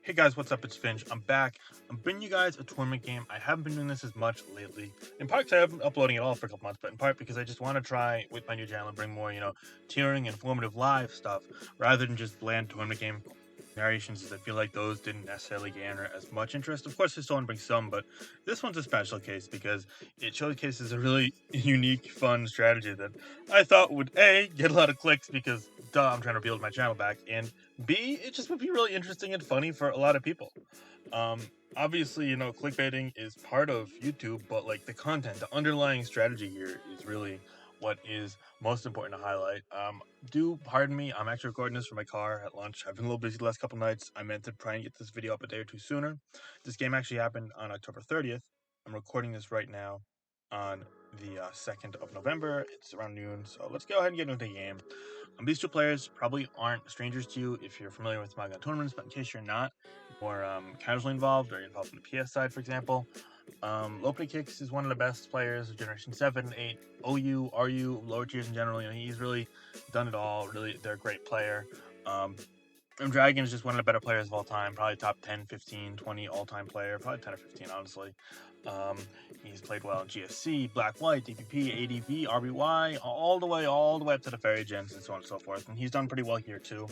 Hey guys, what's up? It's Finch. I'm back. I'm bringing you guys a tournament game. I haven't been doing this as much lately. In part because I haven't been uploading at all for a couple months, but in part because I just want to try with my new channel and bring more, tiering, informative live stuff rather than just bland tournament game narrations. As I feel like those didn't necessarily garner as much interest. Of course, I still want to bring some, but this one's a special case because it showcases a really unique, fun strategy that I thought would A, get a lot of clicks because duh, I'm trying to build my channel back, and B, it just would be really interesting and funny for a lot of people. Um, Obviously, clickbaiting is part of YouTube, but like the content, the underlying strategy here is really what is most important to highlight. Do pardon me, I'm actually recording this from my car at lunch. I've been a little busy the last couple nights. I meant to try and get this video up a day or two sooner. This game actually happened on October 30th. I'm recording this right now on the 2nd of November. It's around noon, so let's go ahead and get into the game. These two players probably aren't strangers to you if you're familiar with Maga tournaments, but in case you're not, more casually involved or involved in the PS side, for example, Lope Kicks is one of the best players of Generation 7, 8, OU, RU, lower tiers in general. He's really done it all. Really, they're a great player. Dragon is just one of the better players of all time, probably top 10, 15, 20 all-time player, probably 10 or 15, honestly. He's played well in GSC, Black White, DPP, ADV, RBY, all the way up to the Fairy Gens and so on and so forth. And he's done pretty well here too.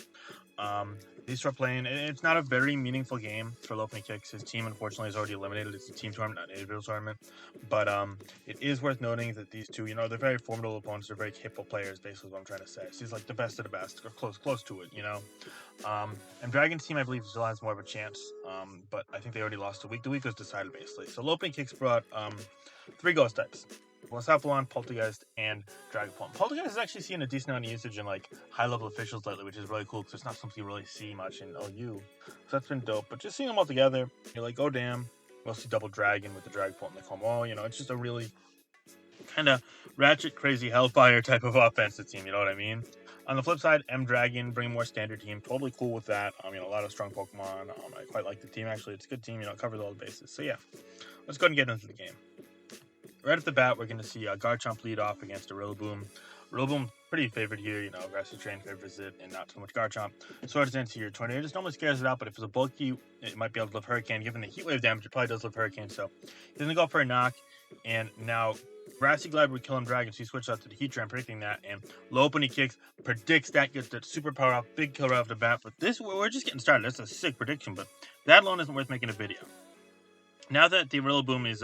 They start playing. It's not a very meaningful game for Lopney Kicks. His team, unfortunately, is already eliminated. It's a team tournament, not an individual tournament. But it is worth noting that these two, they're very formidable opponents. They're very capable players, basically what I'm trying to say. So he's like the best of the best, or close to it, And Dragon's team, I believe, still has more of a chance. But I think they already lost a week. The week was decided, basically. So Lopney Kicks brought 3 ghost types. Wasapulan, Poltergeist, and Dragapult. Poltergeist is actually seeing a decent amount of usage in like high-level officials lately, which is really cool because it's not something you really see much in OU. So that's been dope. But just seeing them all together, you're like, oh damn, mostly double Dragon with the Dragapult and the Como. It's just a really kind of ratchet, crazy Hellfire type of offensive team. You know what I mean? On the flip side, M Dragon, bring more standard team. Totally cool with that. A lot of strong Pokemon. I quite like the team actually. It's a good team. It covers all the bases. So yeah, let's go ahead and get into the game. Right off the bat, we're going to see Garchomp lead off against a Rillaboom. Rillaboom, pretty favored here, Grassy Train favors it, and not too much Garchomp. Swords Dance here, Tornadus normally scares it out, but if it's a bulky, it might be able to live Hurricane. Given the Heat Wave damage, it probably does live Hurricane, so he's going to go for a knock, and now Grassy Glide would kill him Dragon, so he switched out to the Heatran, predicting that, and low opening kicks, predicts that, gets that super power off, big kill right off the bat, but this, we're just getting started. That's a sick prediction, but that alone isn't worth making a video. Now that the Rillaboom is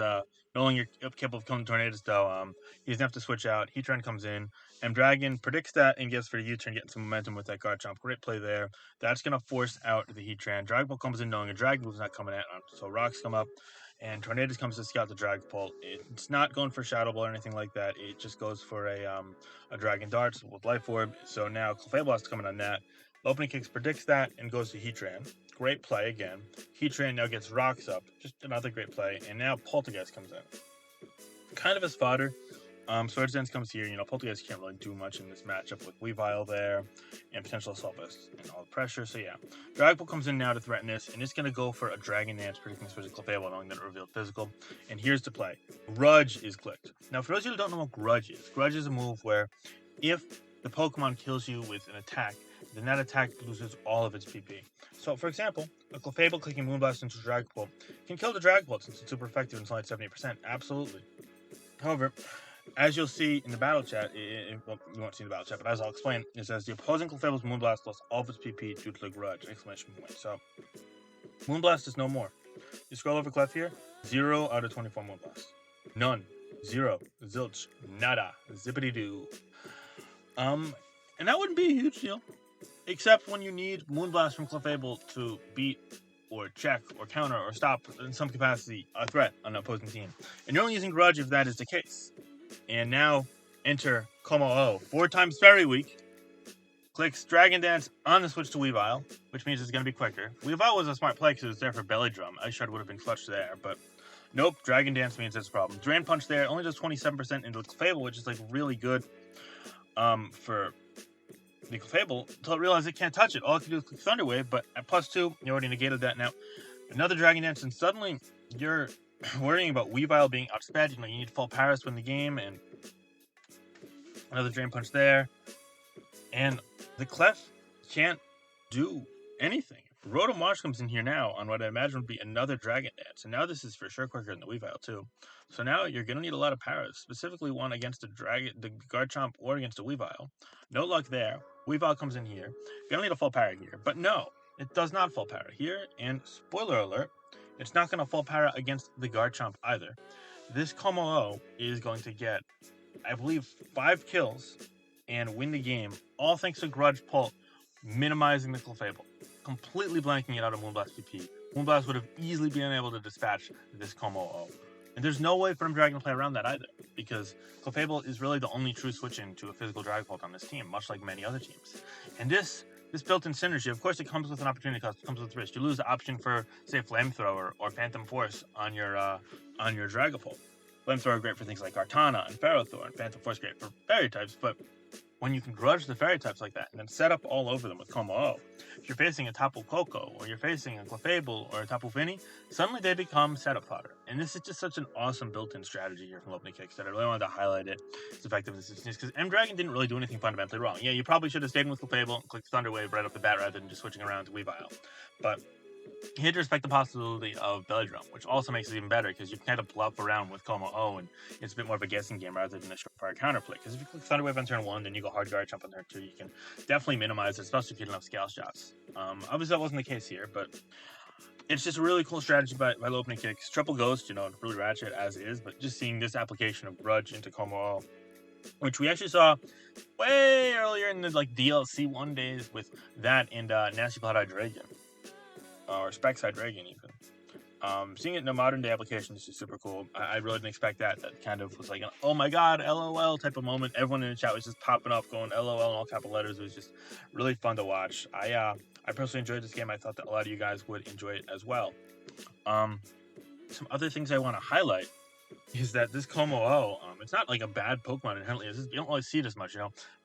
no longer capable of killing Tornadus, though, he's gonna have to switch out. Heatran comes in, and Dragon predicts that and gets for the U-turn, getting some momentum with that Garchomp. Great play there. That's gonna force out the Heatran. Dragapult comes in knowing a Dragon's not coming at him, so rocks come up, and Tornadus comes to scout the Dragapult. It's not going for Shadow Ball or anything like that. It just goes for a Dragon Darts with Life Orb. So now Clefable has to come in on that. Opening Kicks predicts that and goes to Heatran. Great play again. Heatran now gets rocks up. Just another great play. And now Poltergeist comes in. Kind of as fodder. Swords Dance comes here. Poltergeist can't really do much in this matchup with Weavile there and potential Assault Vest and all the pressure. So yeah. Dragapult comes in now to threaten this, and it's going to go for a Dragon Dance, predicting switch to Clefable, knowing that it revealed physical. And here's the play. Grudge is clicked. Now, for those of you who don't know what Grudge is a move where if the Pokemon kills you with an attack, then that attack loses all of its PP. So, for example, a Clefable clicking Moonblast into Dragapult can kill the Dragapult since it's super effective and it's only at 78%. Absolutely. However, as you'll see in the battle chat, well, you won't see in the battle chat, but as I'll explain, it says the opposing Clefable's Moonblast lost all of its PP due to the Grudge! Exclamation point. So, Moonblast is no more. You scroll over Clef here, 0 out of 24 Moonblast. None. 0. Zilch. Nada. Zippity-doo. And that wouldn't be a huge deal. Except when you need Moonblast from Clefable to beat or check or counter or stop in some capacity a threat on an opposing team. And you're only using Grudge if that is the case. And now enter Como-O. 4 times Fairy Week. Clicks Dragon Dance on the switch to Weavile, which means it's going to be quicker. Weavile was a smart play because it was there for Belly Drum. Ice Shard would have been clutch there, but nope, Dragon Dance means it's a problem. Drain Punch there only does 27% into Clefable, which is like really good for the Clefable until it realizes it can't touch it. All it can do is click Thunder Wave, but at +2, you already negated that. Now, another Dragon Dance, and suddenly you're worrying about Weavile being outsped. You need full Paris to win the game, and another Drain Punch there. And the Clef can't do anything. Rotom Wash comes in here now on what I imagine would be another Dragon Dance, and now this is for sure quicker than the Weavile too. So now you're gonna need a lot of paras, specifically one against the Garchomp or against a Weavile. No luck there. Weavile comes in here. Gonna need a full para here, but no, it does not full para here. And spoiler alert, it's not gonna full para against the Garchomp either. This Como is going to get, I believe, 5 kills and win the game, all thanks to Grudge Pult minimizing the Clefable, completely blanking it out of Moonblast PP. Moonblast would have easily been able to dispatch this Como. And there's no way for him Dragon to play around that either, because Clefable is really the only true switch in to a physical Dragon Pult on this team, much like many other teams. And this built-in synergy, of course, it comes with an opportunity cost, it comes with risk. You lose the option for, say, Flamethrower or Phantom Force on your Dragapult. Flamethrower great for things like Kartana and Ferrothorn, and Phantom Force great for fairy types, but when you can grudge the fairy types like that and then set up all over them with Como, if you're facing a Tapu Koko or you're facing a Clefable or a Tapu Fini, suddenly they become setup fodder. And this is just such an awesome built-in strategy here from Opening Kicks that I really wanted to highlight its effectiveness, because M-Dragon didn't really do anything fundamentally wrong. Yeah, you probably should have stayed with Clefable and clicked Thunder Wave right off the bat rather than just switching around to Weavile. But you had to respect the possibility of Belly Drum, which also makes it even better because you can kind of bluff around with Como and it's a bit more of a guessing game rather than a surefire counterplay. Because if you click Thunder Wave on turn 1, then you go Hard Guard Jump on turn 2, you can definitely minimize it, especially if you get enough scale shots. Obviously, that wasn't the case here, but it's just a really cool strategy by Opening Kicks. Triple Ghost, really ratchet as is, but just seeing this application of Grudge into Como, which we actually saw way earlier in the DLC 1 days with that and Nasty Blood-Eyed Dragon. Or Specside Dragon even. Seeing it in a modern day application is just super cool. I really didn't expect that. That kind of was like an oh my god, LOL type of moment. Everyone in the chat was just popping up, going LOL in all capital letters. It was just really fun to watch. I personally enjoyed this game. I thought that a lot of you guys would enjoy it as well. Some other things I want to highlight is that this Como, it's not like a bad Pokemon inherently. You don't always see it as much,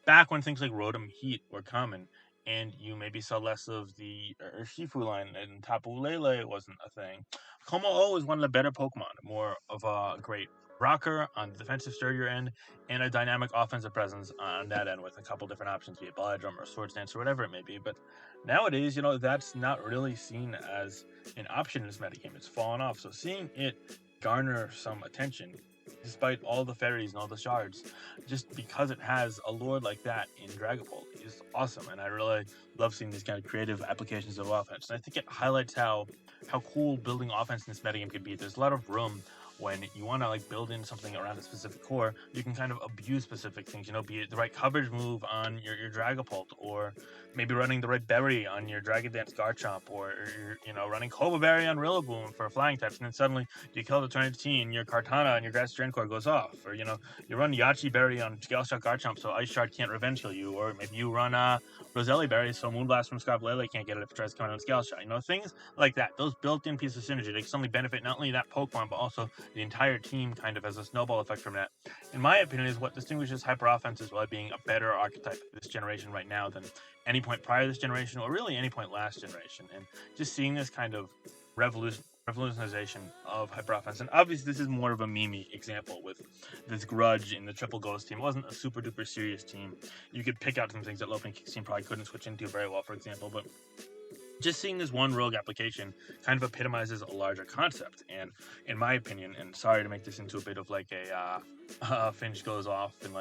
Back when things like Rotom Heat were common, and you maybe saw less of the Shifu line, and Tapu Lele wasn't a thing. Como is one of the better Pokemon, more of a great rocker on the defensive sturdier end, and a dynamic offensive presence on that end with a couple different options, be it Ball Drum or Swords Dance or whatever it may be. But nowadays, that's not really seen as an option in this metagame. It's fallen off. So seeing it garner some attention, despite all the fairies and all the shards, just because it has a lord like that in Dragapult is awesome, and I really love seeing these kind of creative applications of offense. And I think it highlights how cool building offense in this metagame could be. There's a lot of room when you want to build in something around a specific core. You can kind of abuse specific things, be it the right coverage move on your Dragapult, or maybe running the right berry on your Dragon Dance Garchomp, or running Cova Berry on Rillaboom for flying types, and then suddenly you kill the turn 18, your Kartana and your Grass Drain Core goes off, or you run Yachi Berry on Scale Shot Garchomp so Ice Shard can't revenge kill you, or maybe you run Roselli Berry so Moonblast from Scarlet can't get it if it tries to come out on Scale Shot. Things like that. Those built-in pieces of synergy, they can suddenly benefit not only that Pokemon but also the entire team, kind of as a snowball effect from that. In my opinion, is what distinguishes Hyper Offense as well, being a better archetype this generation right now than any point prior to this generation, or really any point last generation. And just seeing this kind of revolutionization of Hyper Offense, and obviously this is more of a meme example with this Grudge in the Triple Ghost team. It wasn't a super duper serious team. You could pick out some things that Opening Kicks team probably couldn't switch into very well, for example, but just seeing this one rogue application kind of epitomizes a larger concept. And in my opinion, and sorry to make this into a bit of Finch goes off and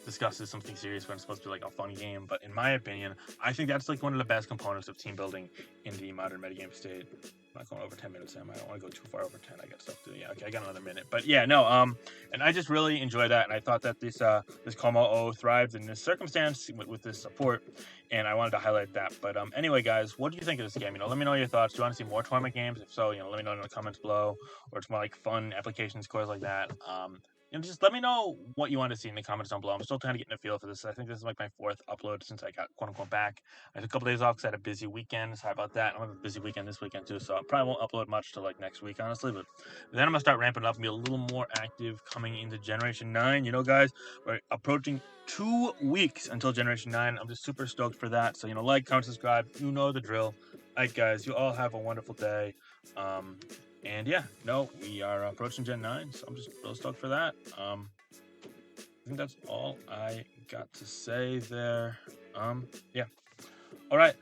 discusses something serious when it's supposed to be a fun game, but in my opinion, I think that's one of the best components of team building in the modern metagame state. I'm not going over 10 minutes, Sam. I don't want to go too far over 10. I got stuff to do. Yeah, okay, I got another minute. But yeah, no, and I just really enjoy that, and I thought that this Como thrived in this circumstance with this support, and I wanted to highlight that. But anyway, guys, what do you think of this game? Let me know your thoughts. Do you want to see more tournament games? If so, let me know in the comments below, or it's more fun application scores like that. Just let me know what you want to see in the comments down below. I'm still trying to get in a feel for this. I think this is my 4th upload since I got quote-unquote back. I took a couple days off because I had a busy weekend. Sorry about that. I'm going to have a busy weekend this weekend too, so I probably won't upload much till next week, honestly. But then I'm going to start ramping up and be a little more active coming into Generation 9. Guys, we're approaching 2 weeks until Generation 9. I'm just super stoked for that. So, like, comment, subscribe. You know the drill. All right, guys, you all have a wonderful day. And yeah, no, we are approaching Gen 9, so I'm just real stoked for that. I think that's all I got to say there. Yeah. All right.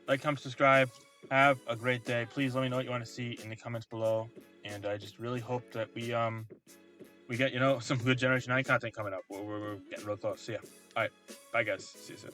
Like, comment, subscribe. Have a great day. Please let me know what you want to see in the comments below. And I just really hope that we get some good Generation 9 content coming up. We're getting real close. So yeah. All right. Bye guys. See you soon.